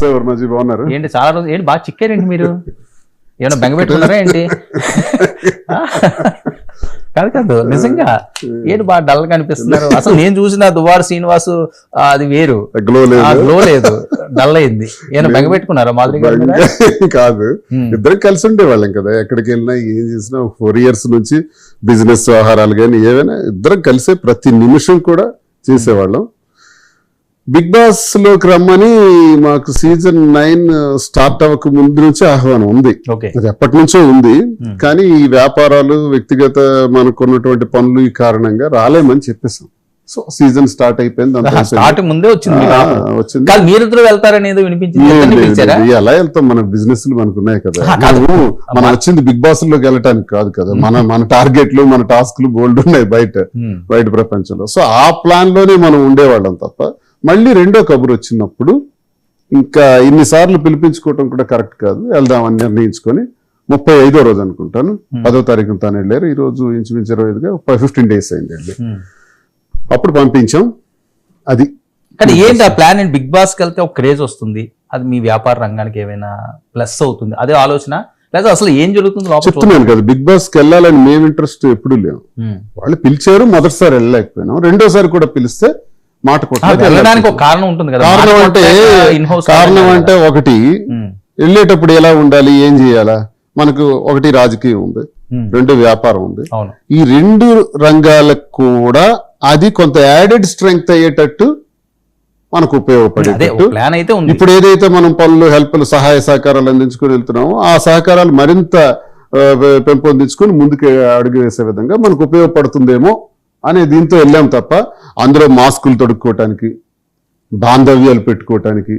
నమస్తే వర్మజీ, బాగున్నారు? ఏంటి చాలా రోజు ఏంటి బాగా చిక్కారేంటి మీరు? ఏమైనా బెంగ పెట్టుకున్నారా ఏంటి? కాదు నిజంగా ఏంటి బాగా డల్ గా అనిపిస్తున్నారు? అసలు నేను చూసిన దువ్వాడ శ్రీనివాసు అది వేరు, గ్లో లేదు, డల్ అయింది. ఏమైనా బెంగ పెట్టుకున్నారా మాధురి గారు? కాదు, ఇద్దరం కలిసి ఉండేవాళ్ళం కదా. ఎక్కడికి వెళ్ళినా ఏం చేసినా 4 years నుంచి బిజినెస్ వ్యవహారాలు కానీ ఏవైనా ఇద్దరం కలిసే ప్రతి నిమిషం కూడా చేసేవాళ్ళం. బిగ్ బాస్ లోకి రమ్మని మాకు సీజన్ 9 స్టార్ట్ అవ్వక ముందు నుంచి ఆహ్వానం ఉంది. అది ఎప్పటి నుంచో ఉంది, కానీ ఈ వ్యాపారాలు, వ్యక్తిగత మనకున్నటువంటి పనులు ఈ కారణంగా రాలేమని చెప్పేసాం. సో సీజన్ స్టార్ట్ అయిపోయింది, ముందే వచ్చింది. మీరిద్దరు వెళ్తారనేది వినిపించింది. ఎలా వెళ్తాం? మన బిజినెస్ మనకున్నాయి కదా. మనం వచ్చింది బిగ్ బాస్ లోకి వెళ్ళటానికి కాదు కదా. మన టార్గెట్లు, మన టాస్క్లు బోల్డ్ ఉన్నాయి బయట ప్రపంచంలో. సో ఆ ప్లాన్ లోనే మనం ఉండేవాళ్ళం తప్ప మళ్ళీ రెండో కబురు వచ్చినప్పుడు ఇంకా ఇన్నిసార్లు పిలిపించుకోవటం కూడా కరెక్ట్ కాదు. వెళ్దామని నిర్ణయించుకొని 35వ రోజు అనుకుంటాను, 10వ తారీఖున తాను వెళ్ళారు. ఈ రోజు ఇంచుమించు 25గా 15 days అయింది వెళ్ళి. అప్పుడు పంపించాం. అది కానీ ఏంటి ఆ ప్లాన్? బిగ్ బాస్ కి వెళ్తే ఒక క్రేజ్ వస్తుంది, అది మీ వ్యాపార రంగానికి ఏమైనా ప్లస్ అవుతుంది, అదే ఆలోచన? లేదా అసలు ఏం జరుగుతుంది? చెప్తున్నాను కదా, బిగ్ బాస్ కి వెళ్ళాలని మేము ఇంట్రెస్ట్ ఎప్పుడు లేవు. వాళ్ళు పిలిచారు, మొదటిసారి వెళ్ళలేకపోయినాం, రెండోసారి కూడా పిలిస్తే మాట వెళ్ళడానికి ఒక కారణం ఉంటుంది కదా. కారణం అంటే ఒకటి, వెళ్ళేటప్పుడు ఎలా ఉండాలి, ఏం చేయాలా, మనకు ఒకటి రాజకీయం ఉంది, 2 వ్యాపారం ఉంది. ఈ 2 రంగాలకు కూడా అది కొంత యాడెడ్ స్ట్రెంగ్త్ అయ్యేటట్టు మనకు ఉపయోగపడేటట్టు ఇప్పుడు ఏదైతే మనం పనులు, హెల్ప్లు, సహాయ సహకారాలు అందించుకుని వెళ్తున్నామో ఆ సహకారాలు మరింత పెంపొందించుకుని ముందుకు అడుగు వేసే విధంగా మనకు ఉపయోగపడుతుందేమో అనే దీంతో వెళ్ళాం తప్ప అందులో మాస్కులు తొడుక్కోవటానికి, బాంధవ్యాలు పెట్టుకోవటానికి